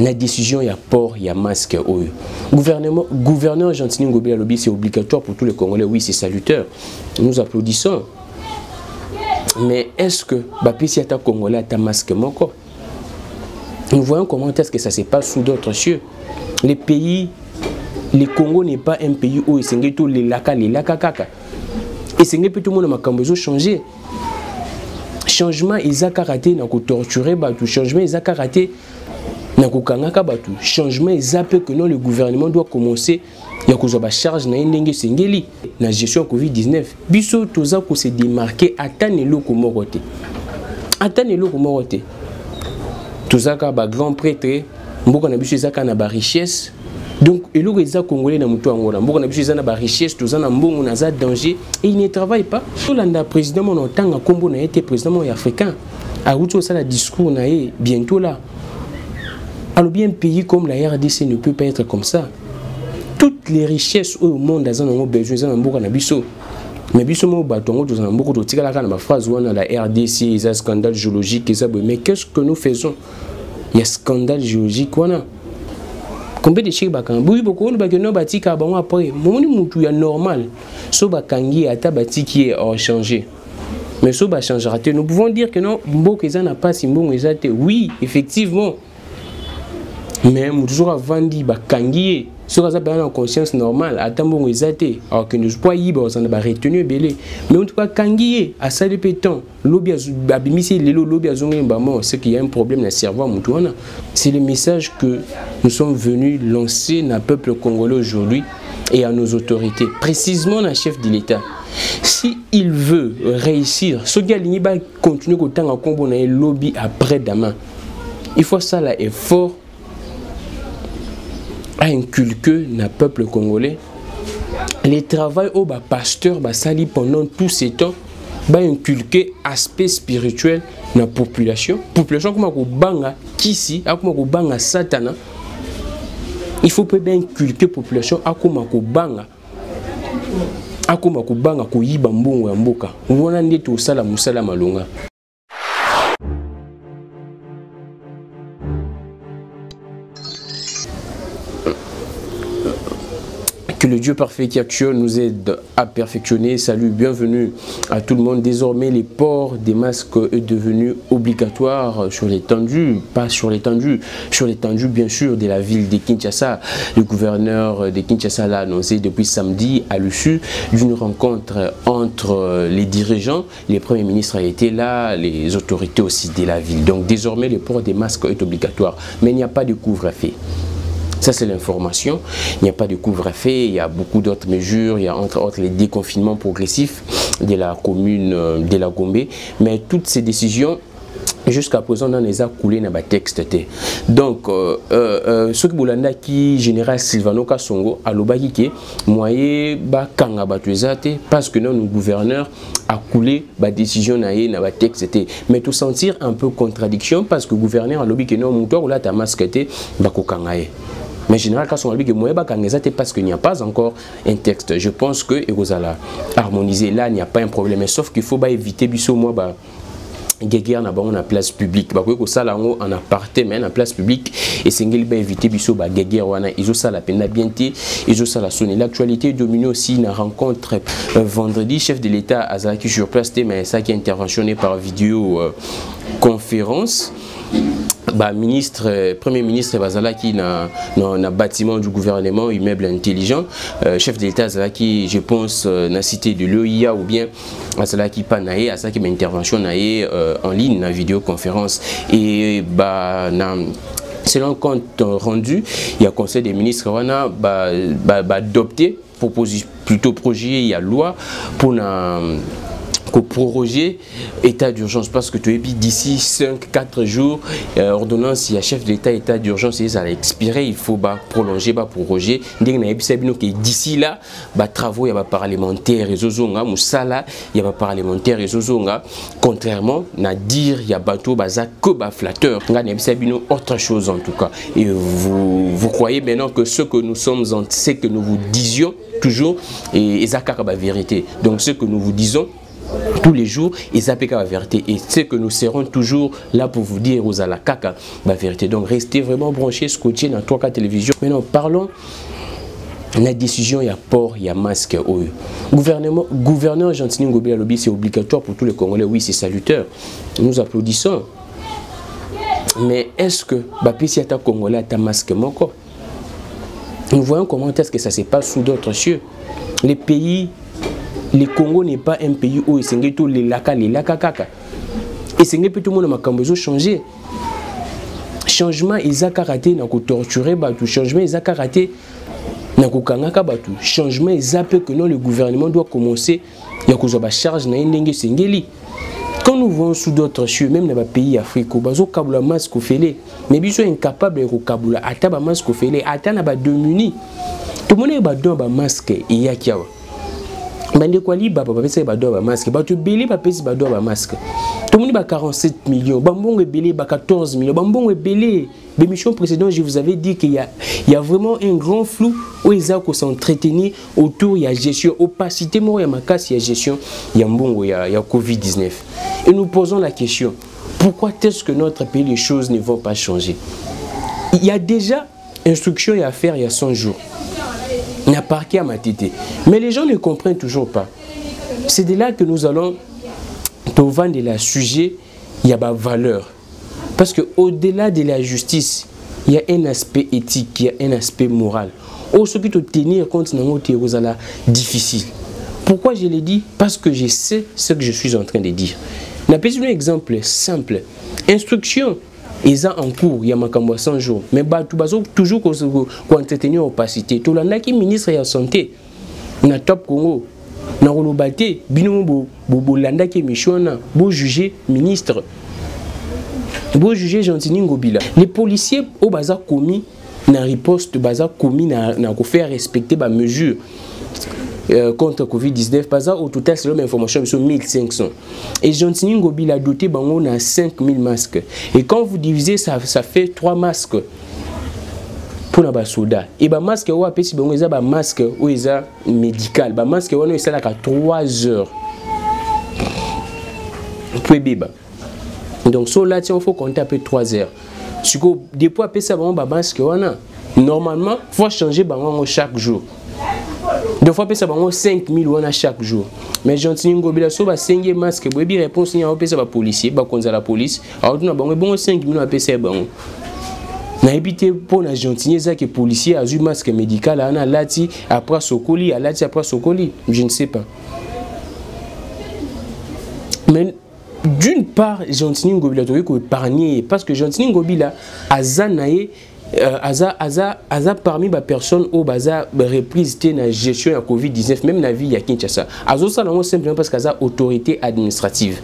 la décision, il y a port, il y a masque. Gouverneur Argentine Ngobila Lobby, c'est obligatoire pour tous les Congolais. Oui, c'est salutaire. Nous applaudissons. Mais est-ce que si tu as Congolais, tu as masque mon corps? Nous voyons comment est-ce que ça se passe sous d'autres cieux. Les pays, le Congo n'est pas un pays où il s'engage tout les laka kaka. Et c'est tout le monde a changé. Changement, ils ont raté, ils ont torturé, changement, ils ont raté. Changement, ils ont que non, le gouvernement doit commencer. Il y a une charge na la gestion Covid-19. Biso toza ko se démarquer attendre loko morote. Attendre loko morote. Toza ka ba grand prêtre, mboka na biso ezaka na ba richesse. Donc eloko eza congolais na mutu angola. Mboka na biso eza na ba richesse, toza na mbongo na za danger et il ne travaille pas. Tolanda président mon tanga kombo na été président africain. A outo ça la discours na bientôt là. Alors bien un pays comme la RDC ne peut pas être comme ça. Toutes les richesses au monde ont besoin de beaucoup de mais biso mo batongo tous en beaucoup de tika la phrase ou la RDC il y a scandale géologique mais qu'est-ce que nous faisons? Il y a scandale géologique combien de chiffres bakan oui beaucoup on que no batika ba après moni mutu ya normal so bakangi ata batiki est changé mais so ba changera nous pouvons dire que non mboka eza na pas simbongo ezate oui effectivement mais toujours avant dit bakangi ce qu'on a en conscience normale, attends exaté, alors que nous pouvons y retenir belé. Mais en tout cas, kangié, à ça de pétant, lobby abimisi lelo lobby azongé mbamo, c'est qu'il y a un problème dans le cerveau mutuana. C'est le message que nous sommes venus lancer dans le peuple congolais aujourd'hui et à nos autorités, précisément dans le chef de l'État. Si il veut réussir, ce gars il va continuer autant à combo dans le lobby après demain. Il faut ça là effort à inculquer dans le peuple congolais les travail au pasteur sali pendant tous ces temps va inculquer aspect spirituel dans la population comme banga kisi comme banga satana il faut peut bien inculquer population comme banga ko yiba mbongo ya mboka ngona ndeto sala musala malonga. Que le Dieu parfait qui actuel nous aide à perfectionner. Salut, bienvenue à tout le monde. Désormais, les ports des masques est devenu obligatoire sur l'étendue, pas sur l'étendue, bien sûr de la ville de Kinshasa. Le gouverneur de Kinshasa l'a annoncé depuis samedi à l'issue d'une rencontre entre les dirigeants. Les premiers ministres a été là, les autorités aussi de la ville. Donc désormais, le port des masques est obligatoire, mais il n'y a pas de couvre-feu. Ça, c'est l'information. Il n'y a pas de couvre-feu, il y a beaucoup d'autres mesures. Il y a entre autres les déconfinements progressifs de la commune de la Gombe. Mais toutes ces décisions, jusqu'à présent, on les a coulées dans le texte. Donc, ce que Boulanda qui général Silvano Kasongo a l'obaki moyen kanga batuezate parce que nos gouverneurs a coulé la décision dans le texte. Mais tout sentir un peu contradiction parce que le gouverneur a l'obaki que non moutoir ou là ta masque bakokangaye. Mais général, quand on a dit que parce qu'il n'y a pas encore un texte, je pense que vous allez harmoniser. Là, il n'y a pas un problème. Sauf qu'il faut éviter guerre na bango na place publique ba ko sala ngo en aparté mais na place publique et sengeli ba éviter biso ba guerre wana izo sala pena bienté izo sala sonner. L'actualité dominée aussi na rencontre vendredi chef de l'État azaki sur place mais ça qui interventionné par vidéo conférence. Premier ministre Bazalaki na bâtiment du gouvernement immeuble intelligent, chef de l'État Bazalaki je pense na cité de l'OIA ou bien Bazalaki panaye à ça qui intervention en ligne na vidéoconférence et selon compte rendu il y a conseil des ministres wana adopté plutôt projet il y a loi pour proroger état d'urgence parce que tu es d'ici 5-4 jours ordonnance il y a chef de l'État état d'urgence et ça a expiré il faut prolonger proroger d'ici là travaux il y a parlementaire et zozonga musala il y a parlementaire et zozonga contrairement na dire il y a bateau que flatteur autre chose en tout cas et vous croyez maintenant que ce que nous sommes c'est que nous vous disions toujours et ça la vérité donc ce que nous vous disons tous les jours, et ça peut la vérité. Et c'est que nous serons toujours là pour vous dire aux alakaka la vérité. Donc restez vraiment branchés, scotchés dans 3K télévision. Maintenant, parlons de la décision, il y a port, il y a masque. Gouverneur Gentini Ngobila Lobby, c'est obligatoire pour tous les Congolais. Oui, c'est salutaire. Nous applaudissons. Mais est-ce que si tu as Congolais, tu as masque encore? Nous voyons comment est-ce que ça se passe sous d'autres cieux. Les pays, le Congo n'est pas un pays où il s'engage tout les laka kaka. Et c'est tout le monde a besoin de changer. Changement, ils ont raté, ils ont torturé, changement, ils ont raté, ils ont changement, ils ont que non, le gouvernement doit commencer, il y a une charge, quand nous voyons sous d'autres cieux, même dans les pays africains, ils ont un masque fêlé, mais ils sont incapables de faire un masque fêlé, ils sont démunis. Tout le monde a un masque et il y a qui bande quoi li ba papa pesa ba do ba masque ba tu belé ba pesa ba do ba masque tout le monde ba 47 millions bambongo belé ba 14 millions bambongo belé l'émission précédente je vous avais dit qu'il y a vraiment un grand flou où ils ont s'entretenir autour il y a gestion opacité moi il y a makas il y a gestion il y a mbongo il y a Covid-19 et nous posons la question pourquoi est-ce que notre pays les choses ne vont pas changer? Il y a déjà instruction à faire il y a 100 jours. Il n'y a parqué à ma tête. Mais les gens ne comprennent toujours pas. C'est de là que nous allons vendre la sujet, il y a ma valeur. Parce qu'au-delà de la justice, il y a un aspect éthique, il y a un aspect moral. Au ce qui te tenir compte dans difficile. Pourquoi je l'ai dit? Parce que je sais ce que je suis en train de dire. On a un exemple simple. Instruction. Ils ont en cours, il y a 100 jours. Mais toujours entretenir l'opacité. Tout le monde qui est ministre de la Santé, na top Congo, na Rolobate, binomo bolanda qui est michona, beau juger ministre, beau juger Gentini Ngobila. Les policiers au bazar commis, na riposte bazar commis na faire respecter les mesures. Contre Covid-19, au total, c'est l'homme information, sont 1500. Et Gentini Ngobila a doté bango na 5000 masques. Et quand vous divisez, ça fait 3 masques pour les soldats. Et les masques, vous avez un masque médical. Les masques, vous avez 3 heures. Pour les donc, sur là, il faut compter un peu 3 heures. Depuis, un masque, normalement, il faut changer chaque jour. Deux fois, ça va 5000 € chaque jour. Mais Gentini Ngobila, si vous avez un masque, vous avez une réponse, vous avez un policier, vous avez la police, vous avez 5000 €. Vous avez pour la Gentini, que policier a un masque médical, après Sokoli, après Sokoli, je ne sais pas. Mais d'une part, Gentini Ngobila doit épargner, parce que Gentini Ngobila a zanaé. Aza parmi les personnes qui ont repris la gestion de la Covid-19, même dans la vie à Kinshasa. Aza simplement parce qu'elle a autorité administrative.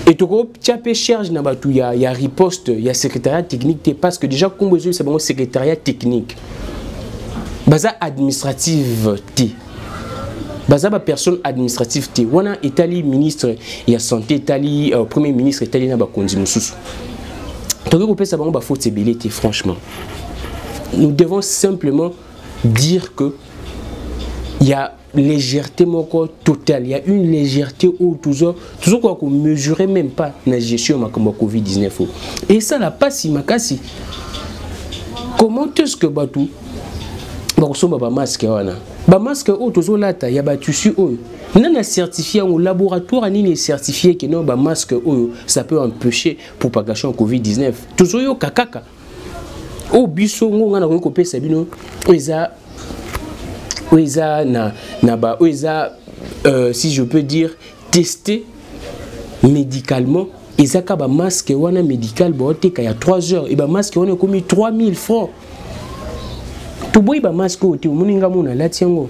Et tu as charge il y a riposte, il y a secrétariat technique, parce que déjà, comme vous c'est un secrétariat technique. Baza administrative. Baza personne administrative. On a Italie ministre, il y a santé, Italie, premier ministre, Italie, n'a pas conduit. Franchement, nous devons simplement dire que il y a légèreté totale, il y a une légèreté où toujours qu'on ne mesurait même pas la gestion de la Covid-19. Et ça n'a pas si makasi. Comment est-ce que Batou va masque masque il y a tissu non certifié au laboratoire ni certifié que non masque ça peut empêcher propagation Covid-19 toujours yo kakaka o biso ngona ko kopesa bino oza si je peux dire testé médicalement ezaka ba masque wana médical bote ka ya 3 heures et ba masque wana komi 3000 francs. Tout boy ba masque au moninga mona latiango.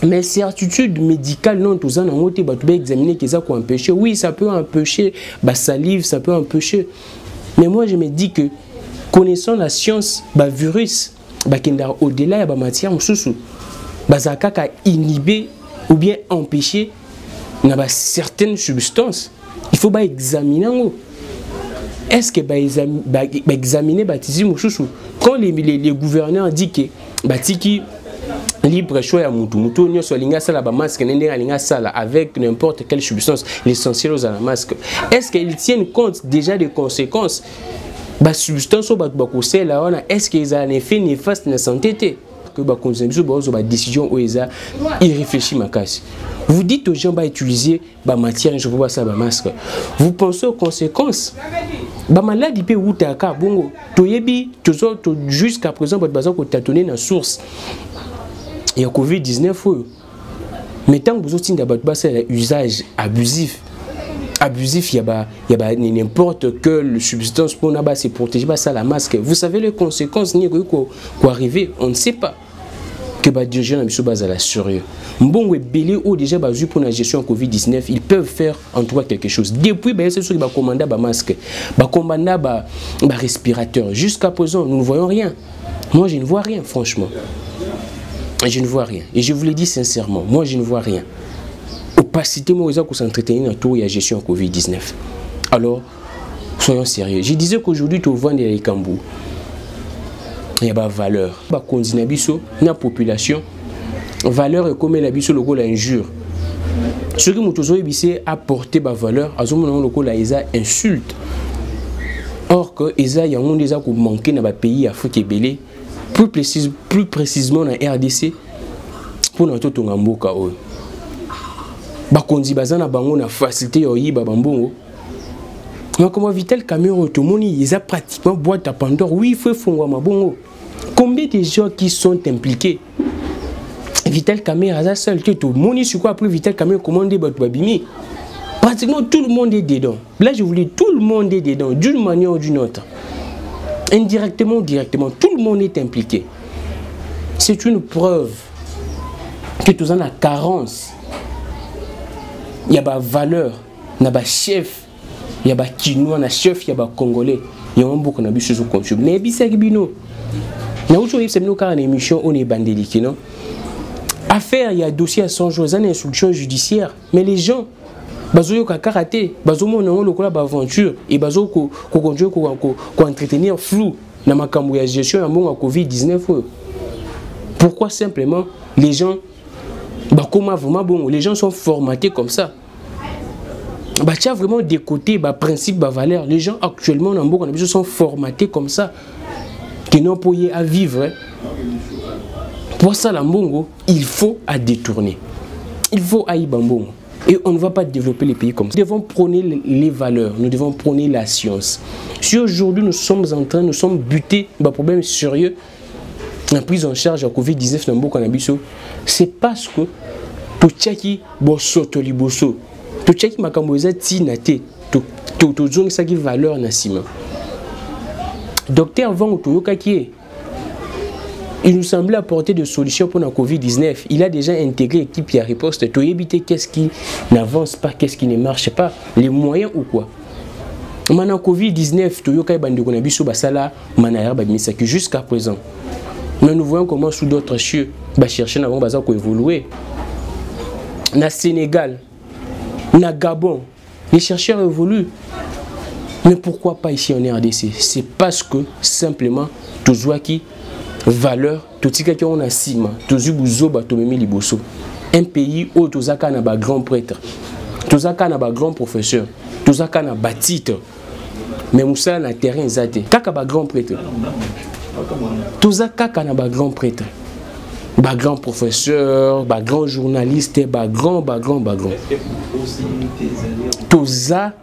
Mais certitude médicale non tout ça non tu vas examiner que ça peut empêcher. Oui, ça peut empêcher ba salive, ça peut empêcher. Mais moi je me dis que connaissant la science ba virus ba kenda au-delà ya ba matière mususu ba zakaka inhiber ou bien empêcher na ba certaines substances. Il faut ba examiner ngo. Est-ce que examiner baptisme ou chouchou quand les gouverneurs disent que batiki libre choix à mutu nyo so linga sala ba masque nende linga sala avec n'importe quelle substance l'essentiel aux la masque. Est-ce qu'ils tiennent compte déjà des conséquences ba substance ba ko sela wana, est-ce qu'ils ont un effet néfaste na santé que ba consommation ba décision oeza irréfléchi makasi. Vous dites aux gens bah utiliser ba matière je vois ça ba masque. Vous pensez aux conséquences. Ba maladie pe utaka bongo. Toyebi tozo jusqu'à présent ba baza ko tâtonner na source. Il y a Covid-19 mais tant que vous avez un usage abusif il y a n'importe quelle substance pour se protéger ça la masque. Vous savez les conséquences quoi arriver, on ne sait pas que les dirigeants sont la sérieux. Bon belé ou déjà pour la gestion Covid-19, ils peuvent faire en tout cas quelque chose. Depuis c'est sûr qu'ils commander ba masque, ba commander ba respirateur. Jusqu'à présent, nous ne voyons rien. Moi je ne vois rien franchement. Je ne vois rien. Et je vous le dis sincèrement, moi je ne vois rien. Opacité, moi, ils s'entretenir autour de la gestion Covid-19. Alors, soyons sérieux. Je disais qu'aujourd'hui, tu vends des Kambou. Il y a des valeurs. Il y a la population. Valeur est comme la biso logo la injure. Ce qui nous a apporté des valeurs, à ce moment là, ils insultent. Or que ils ont déjà manqué dans le pays Afrique belé. Plus précisément dans la RDC pour notre Tongamboka. Bakonzi bazana bango na facilité yoyi babambongo. Mais comment Vital Kamerhe automoni ils a pratiquement boîte à Pandore. Oui, il faut fondre mabongo. Combien de gens qui sont impliqués? Vital Kamerhe a seul que tout moni sur quoi après Vital Kamerhe commandé babimi. Pratiquement tout le monde est dedans. Là je voulais tout le monde est dedans d'une manière ou d'une autre. Indirectement ou directement, tout le monde est impliqué. C'est une preuve que tout ça a carence. Il y a des valeurs, il y a des chefs, il y a des Chinois, il y a des chefs, il y a des Congolais. Il y a beaucoup de choses comme ça. Mais il y a des émission on est bandélique, non? Affaire, il y a dossier à 100 jours, il y a une instruction judiciaire. Mais les gens, bazo ka karaté bazo mona lokola ba aventure et bazo ko entretenir flou na makambo ya gestion ya mbongo Covid-19. Pourquoi simplement les gens comment vraiment bon les gens sont formatés comme ça. Bah tu as vraiment des côtés bah principes bah valeurs. Les gens actuellement dans mbongo sont formatés comme ça qui n'ont pas à vivre. Pour ça la mbongo, il faut à détourner. Il faut à y bambongo. Et on ne va pas développer les pays comme ça. Nous devons prôner les valeurs, nous devons prôner la science. Si aujourd'hui nous sommes butés par un problème sérieux, la prise en charge de la Covid-19 dans beaucoup de c'est parce que tout tchaki bosso toliboso, tout tchaki makamboza tinate, tout zone ça qui valeur na sima. Docteur Van Otoyokaki, il nous semblait apporter des solutions pour la Covid-19. Il a déjà intégré l'équipe qui a riposte. Tu as évité qu'est-ce qui n'avance pas, qu'est-ce qui ne marche pas, les moyens ou quoi. Maintenant, Covid-19, tu as jusqu'à présent. Mais nous voyons comment sous d'autres cieux, chercher à évoluer. Na Sénégal, na Gabon, les chercheurs évoluent. Mais pourquoi pas ici en RDC? C'est parce que simplement, tout qui valeur tout ce qui on a sima toujours buzoba tomemi liboso un pays où tozaka na ba grand prêtre tozaka na ba grand professeur tozaka na ba titre mais musala na terrain zate kaka ba grand prêtre tozaka na ba grand prêtre ba grand professeur ba grand journaliste ba grand toza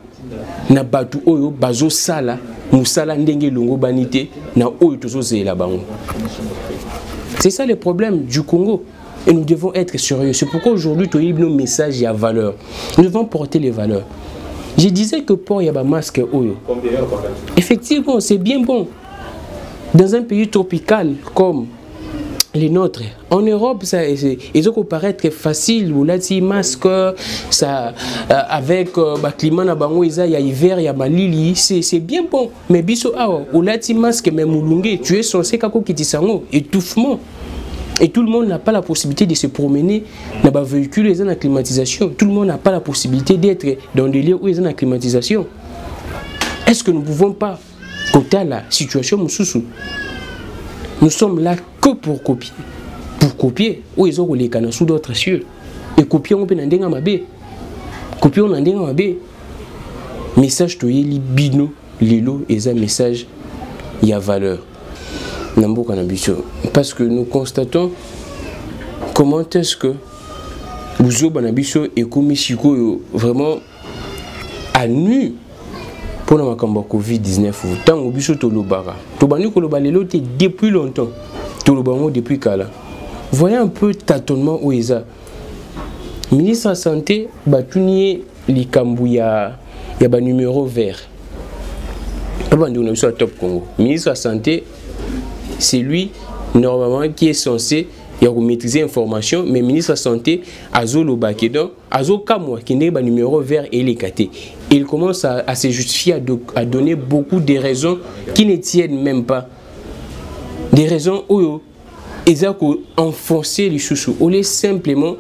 na batu oyo bazo sala musala ndenge longo banité na oyo tozo zela bango. C'est ça le problème du Congo et nous devons être sérieux. C'est pourquoi aujourd'hui tu as nos messages à valeur. Nous devons porter les valeurs. Je disais que pour y a un masque oyo. Effectivement, c'est bien bon. Dans un pays tropical comme les nôtres, en Europe, ils ont paraître facile. Vous l'avez masque, ça, avec le climat, il y a hiver, il y a malili, c'est bien bon. Mais biso ou l'avez masque, même moulungé, tu es censé étouffement. Et tout le monde n'a pas la possibilité de se promener dans un véhicule, ils ont la climatisation. Tout le monde n'a pas la possibilité d'être dans des lieux où ils ont la climatisation. Est-ce que nous ne pouvons pas, côté la situation, nous sommes là que pour copier. Pour copier ou ils ont les canaux sous d'autres cieux et copier on peut n'endenga mabe copier on n'endenga mabe message to yeli bino lelo et ça message il y a valeur namboka na biso parce que nous constatons comment est-ce que Buzo Banabiso et Komishiko vraiment à nu pour la Covid-19. Tant que Biso Tolobara. Tobani Kolobalelo depuis longtemps. Tolobango depuis Kala. Voyez un peu tâtonnement où ils ont. Ministre de la Santé, Batunier, Likambouya, il y a un numéro vert. Pas de sur Top Congo. Ministre de la Santé, c'est lui, normalement, qui est censé. Il y a maîtriser l'information, mais le ministre de la Santé, Azolo Bakedon, Azo Kamwa, qui n'est pas numéro vert et les catés. Il commence à se justifier, à donner beaucoup de raisons qui ne tiennent même pas. Des raisons où ils ont enfoncé les chouchous. Au lieu simplement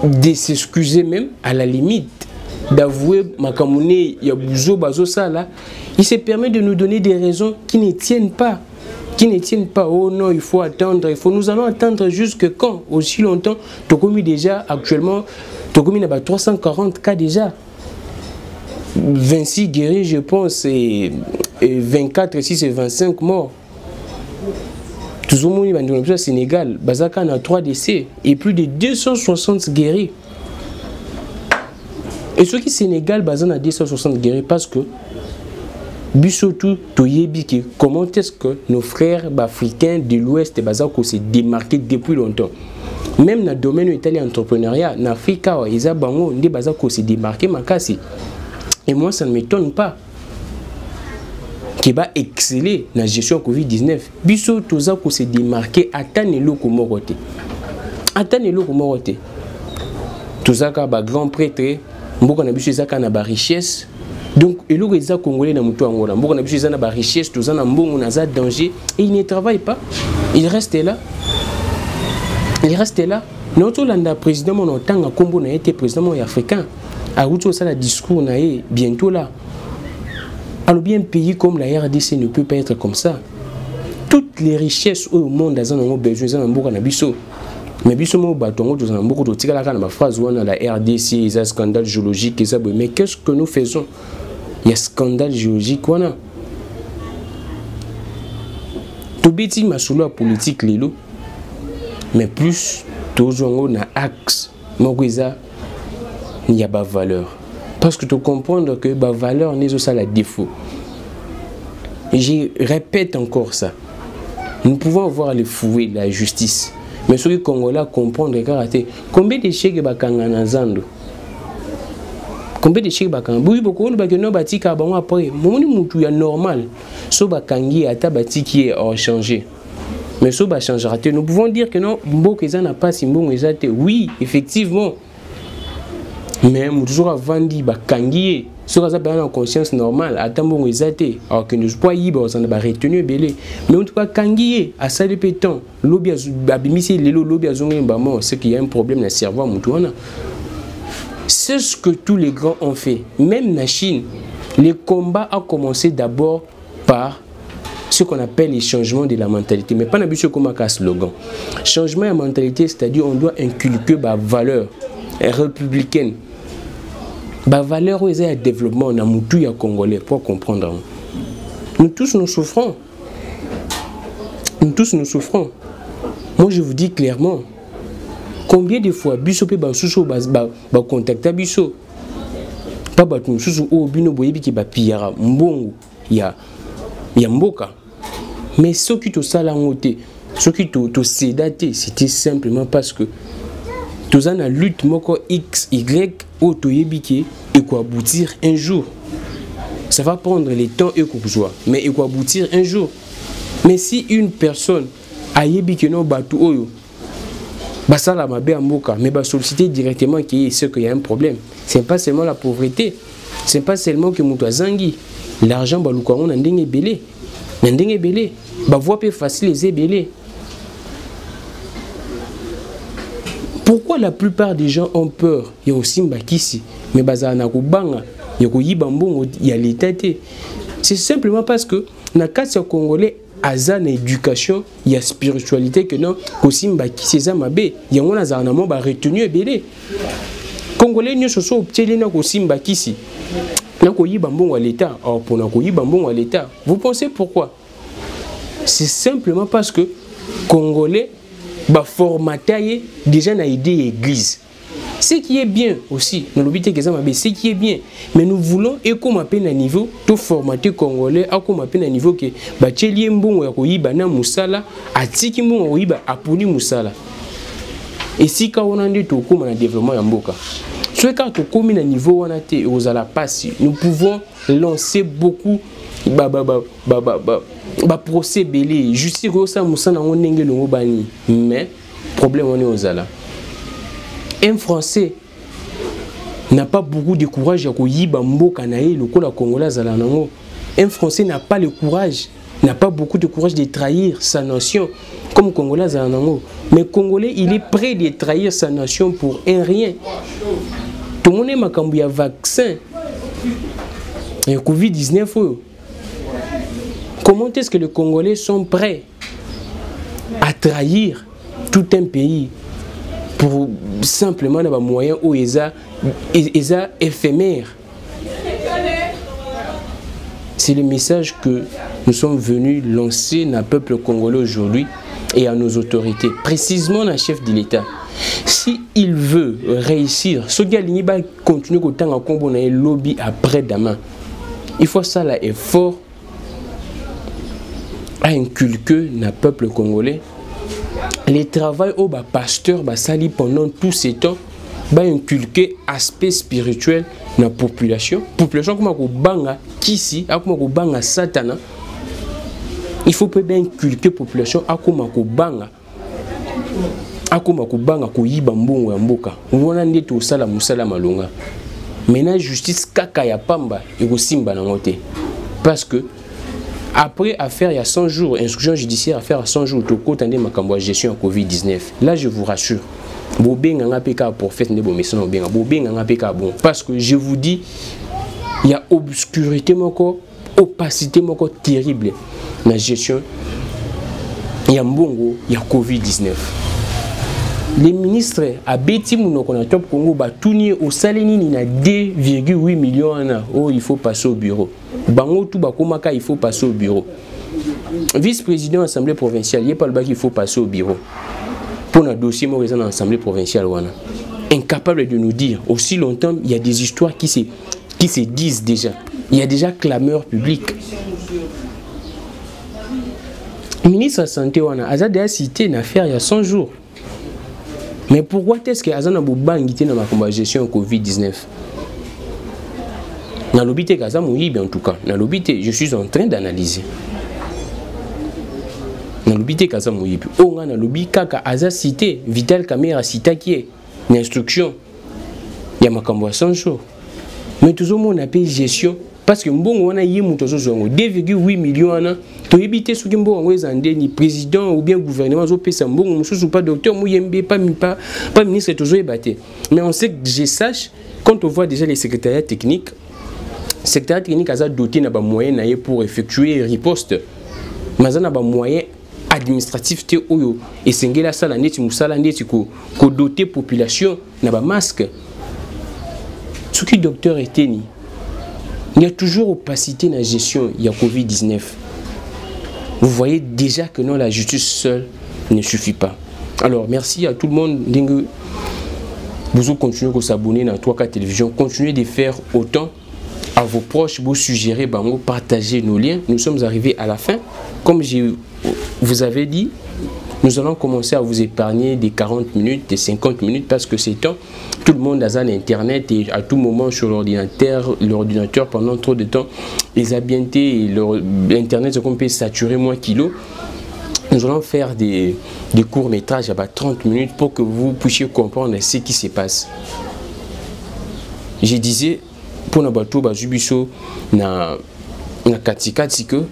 de s'excuser même, à la limite, d'avouer Makamoune, il y a Bouzo, Bazo, ça là, il se permet de nous donner des raisons qui ne tiennent pas. Qui ne tiennent pas, oh non, il faut attendre, nous allons attendre jusque quand? Aussi longtemps, Tokomi déjà, actuellement, Tokomi n'a pas 340 cas déjà. 26 guéris, je pense, et 24, 6 et 25 morts. Tout le monde est au Sénégal, Bazaka a 3 décès et plus de 260 guéris. Et ce qui Sénégal, Bazan a 260 guéris parce que Bissotou, Toyebiki, comment est-ce que nos frères africains de l'Ouest Bazako s'est démarqués depuis longtemps? Même dans le domaine italien entrepreneuriat, en Afrique, ils ont des Bazako s'est démarqué Makasi. Et moi, ça ne m'étonne pas. Qui va exceller dans la gestion Covid-19. Bissotou s'est démarqué à Tanelo Komorote. À Tanelo Komorote. Tout ça, grand prêtre, beaucoup de richesse. Donc, il y a des Congolais dans le Angola. Beaucoup de gens ont des richesses, tous ont des dangers. Et ils ne travaillent pas. Ils restent là. Ils restent là. Notre président, mon temps à Combo n'a été président africain. À Routo, ça, le discours n'a bientôt là. Alors, bien un pays comme la RDC ne peut pas être comme ça. Toutes les richesses au monde, elles ont besoin de beaucoup de biso. Mais biso mo batongo tous en beaucoup de tika la ma phrase ou la RDC, ils ont scandale géologique, mais qu'est-ce que nous faisons? Il y a scandale géologique wana. Tobeti masolo politique lelo. Mais plus toujours na axe mogiza il y a pas valeur. Parce que tu comprends que la valeur n'est pas la défaut. Et je répète encore ça. Nous pouvons avoir les fouets, la justice. Mais ceux qui Congolais comprennent le karaté. Combien de chèques bakanga na zando? Combien de chèques bakanga? Oui, beaucoup de bakano bati kabon après. Mon mutu ya normal. So bakangi ata bati qui est changé. Mais so ba changera. Nous pouvons dire que non, Mbokezan n'a pas si bon exact. Oui, effectivement. Mais toujours avant dit bakangi. Ce que ça peut en conscience normale, à bon exaté, alors que nous pas y on a retenu belé. Mais en tout cas, kangié, à ça de pétant, l'obia abimisi les l'obia zongembamo, c'est qu'il y a un problème dans le cerveau moutouana. C'est ce que tous les grands ont fait. Même la Chine, les combats ont commencé d'abord par ce qu'on appelle les changements de la mentalité. Mais pas n'abusez comme un slogan. Changement de la mentalité, c'est-à-dire on doit inculquer des valeurs républicaines. La valeur où il y a un développement dans le tout congolais pour comprendre. Nous tous nous souffrons. Nous tous nous souffrons. Moi je vous dis clairement, combien de fois biso pe ba susu ba contacter biso. Pas ba tout susu o bino boyebi ki ba piara mbongo ya mboka. Mais ce qui te salangote, ce qui te sédaté, c'était simplement parce que tous en a lutte moko X, Y, ou toyebiki, et quoi aboutir un jour. Ça va prendre le temps et quoi joie, mais et quoi aboutir un jour. Mais si une personne a yebiki no batu oyo, ça la mabe amboka, mais va solliciter directement qu'il y a un problème. C'est pas seulement la pauvreté, c'est pas seulement que mouto zangi, l'argent baluka on ndenge belé, ndenge belé, ba voie peu facile les belé. Pourquoi la plupart des gens ont peur? Il y a aussi Mbakisi, mais bazana kubanga, il y a Koyibambongo, il y a l'état. C'est simplement parce que na kasi congolais aza na éducation ya spiritualité que non kosimba kisi eza mabe yango nazala na mo ba retenu ebele congolais nyonso so optieli na kosimba kisi na koyiba mbongo à l'état or pour na koyiba mbongo à l'état vous pensez pourquoi? C'est simplement parce que congolais ba formaté déjà na idée église. Ce qui est bien aussi, ce qui est bien, mais nous voulons et comme appelle un niveau tout formaté congolais, à comme appelle un niveau que bacheli mbongo ya koyiba na musala, atiki mbongo koyiba apuni musala. Et si quand on a dit tout comme un développement en mboka, soit quand on comme un niveau on a été aux ala passer, nous pouvons lancer beaucoup procès belé, justice ça musala on n'engage le bani, mais problème on est aux ala. Un Français n'a pas beaucoup de courage à koyiba mboka na ye lokola congolais zala nango. Un Français n'a pas le courage, n'a pas beaucoup de courage de trahir sa nation comme congolais zala nango. Mais congolais, il est prêt de trahir sa nation pour un rien. Tout le monde est makambu ya vaccin. Et Covid-19 comment est-ce que les Congolais sont prêts à trahir tout un pays pour simplement avoir moyen où ils sont éphémères? C'est le message que nous sommes venus lancer dans le peuple congolais aujourd'hui et à nos autorités, précisément le chef de l'État. Si il veut réussir, ce gars va continuer à combattre le lobby après demain. Il faut ça l'effort à inculquer dans le peuple congolais. Le travail au pasteur sali pendant tout ce temps va inculquer aspect spirituel dans la population. Population comme banga kisi, comme banga satana. Il faut bien inculquer population comme banga. Akoma kubanga kuyiba mbongo ya mboka. Unaona ndeto usala musala malonga. Maintenant justice kaka ya pamba ekosimba na ngote. Parce que après affaire il y a 100 jours, instruction judiciaire affaire à 100 jours toko tande makambo ya gestion ya Covid-19. Là je vous rassure. Bobenga ngapeka prophète ndebo mesona bobenga. Bobenga ngapeka bon parce que je vous dis il y a obscurité moko, opacité moko terrible na gestion ya mbongo ya Covid-19. Les ministres à Betty Mounokona Top Congo batuni au Salénini na 2,8 millions oh il faut passer au bureau. Bango tout bakomaka il faut passer au bureau. Vice-président de l'Assemblée provinciale, il n'y a pas le bac il faut passer au bureau. Pour un dossier moi dans l'Assemblée provinciale wana. Incapable de nous dire aussi longtemps il y a des histoires qui se disent déjà. Il y a déjà clameur publique. Le ministre de la Santé wana a déjà cité une affaire il y a 100 jours. Mais pourquoi est-ce que Azana Boubangité dans ma gestion Covid-19? Dans l'obité Kaza Mouibi en tout cas, dans l'obité, je suis en train d'analyser. Dans l'obité Kaza Mouibi, on a l'obité Kaka Aza cité, Vital Caméra cité qui est une instruction. Il y a ma cambo 100 jours. Mais tout le monde a payé gestion parce que bon on a eu 2,8 millions. To éviter ce qui est ni président ou bien gouvernement ou pas docteur pas ministre toujours ébatté. Mais on sait que je sache quand on voit déjà les secrétariats techniques, secrétariat technique a doté na ba moyen pour effectuer riposte. Mais on a ba moyen administratif te oyo et sengela sala neti musala neti ko doter population na ba masque. Ce qui docteur était ni il y a toujours opacité dans la gestion il y a Covid-19. Vous voyez déjà que non, la justice seule ne suffit pas. Alors, merci à tout le monde. Vous continuez à s'abonner à 3K Télévision. Continuez de faire autant à vos proches. Vous suggérez, partagez nos liens. Nous sommes arrivés à la fin. Comme je vous avais dit, nous allons commencer à vous épargner des 40 minutes, des 50 minutes parce que c'est temps. Tout le monde a un internet et à tout moment sur l'ordinateur pendant trop de temps, les habiletés et l'internet se peut saturer moins kilo. Nous allons faire des courts-métrages à 30 minutes pour que vous puissiez comprendre ce qui se passe. Je disais, pour nous bateau, Jubiso, na katikati que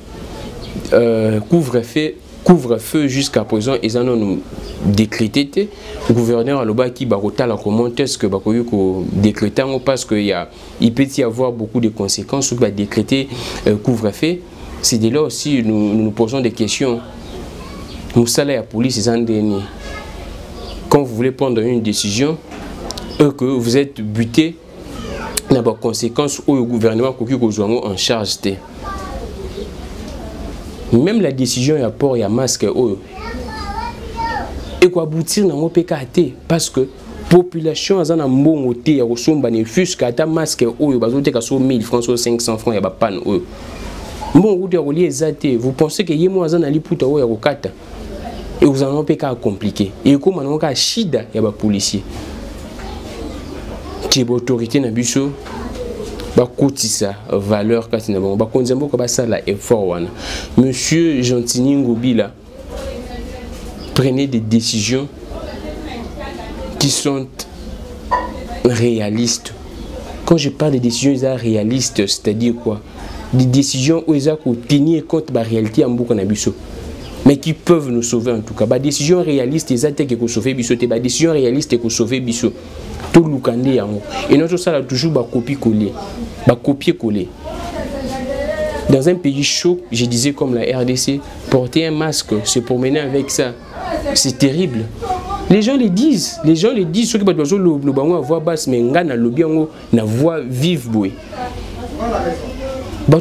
couvre-feu jusqu'à présent, ils en ont décrété. Le gouverneur Aloba qui barota la comment est-ce que Bakoyoko décrétant parce qu'il peut y avoir beaucoup de conséquences sur décréter couvre-feu. c'est de là aussi nous nous posons des questions. Moussala et la police, ils ont dernier. Quand vous voulez prendre une décision, que vous êtes buté, il y a des conséquences au gouvernement qui est en charge. Même la décision, il y a port, il y a masque. Et quoi aboutir dans mon PKT parce que la population a un bon côté, il y a un bénéfice, il y a un masque, il y a 1000 francs, 500 francs, il y a un pan. Bon, vous pensez que y a moins de liputa ou yakokata et vous en avez pas compliqué. Et comme on a chida y a des policiers. Qui est autorité na biso ba kotisa valeur kasi na bango ba konzembo ko ba sala effort wana. Monsieur Gentini Ngobila, prenez des décisions qui sont réalistes. Quand je parle de décisions réalistes, c'est-à-dire quoi? Des décisions où ils ont tenu compte de la réalité en boucle nabiso, mais qui peuvent nous sauver en tout cas. Des décisions réalistes, ils ont été sauver biso, des décisions réalistes qui sauver biso. Tout le monde et notre ça toujours copier-coller, copier-coller. Dans un pays chaud, je disais comme la RDC, porter un masque, se promener avec ça, c'est terrible. Les gens le disent, ceux qui ont besoin de voix basse, mais ils ont une voix vive. Dans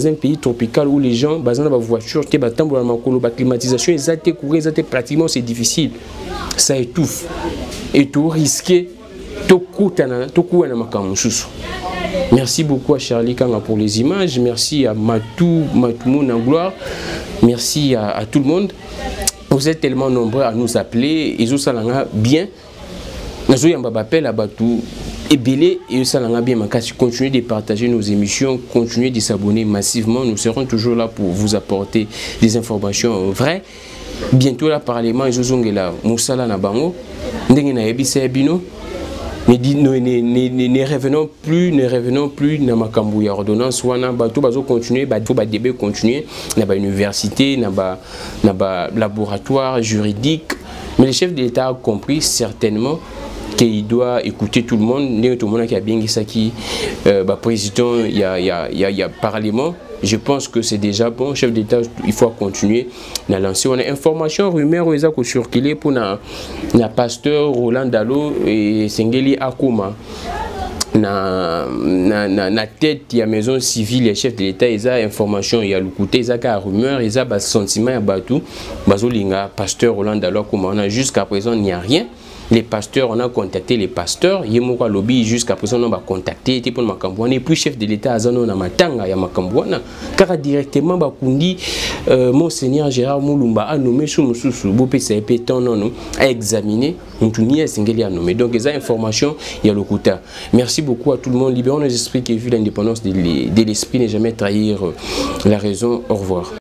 un pays tropical où les gens ont une voiture, la climatisation, pratiquement c'est difficile. Ça étouffe. Et tout risquer, tout coup. Merci beaucoup à Charlie Kanga pour les images. Merci à Matou en gloire. Merci à tout le monde. Vous êtes tellement nombreux à nous appeler. Et vous allez bien. Nous allons appeler à Batou. Et belé et ça l'a bien manqué. Continuez de partager nos émissions, continuez de s'abonner massivement. Nous serons toujours là pour vous apporter des informations vraies. Bientôt là parlement ils ont là Moussala na bango ndenge na yebisa bino ne revenons plus na makambu ya ordonnance wana bato bazo continuer bato ba débat continuer na ba université na ba laboratoire juridique, mais le chef de l'État a compris certainement qu'il doit écouter tout le monde. Tout le monde qui a bien ça qui président il y a parlement. Je pense que c'est déjà bon. Chef d'État, il faut continuer à lancer. On a information, rumeur, où ils ont circulé pour na pasteur Roland Dalo et Sengeli Akuma. Na tête il y a maison civile et chef de l'État, ils ont information, il y a le côté, ils ont rumeur, ils ont sentiment, il y a tout. Bazolinga, pasteur Roland Dalo Akuma. Jusqu'à présent, il n'y a rien. Les pasteurs, on a contacté les pasteurs. Yemoka lobby jusqu'à présent on va contacter pour Makambouana et puis chef de l'État Azano na matanga ya Makambouana car directement bakundi monseigneur Gérard Moulumba a nommé sous mususu bopé CP ton non a examiner Moutouni Sengeli a nommé. Donc les informations il y a le quota. Merci beaucoup à tout le monde. Libérons nos esprits qui vu l'indépendance de l'esprit n'est jamais trahir la raison. Au revoir.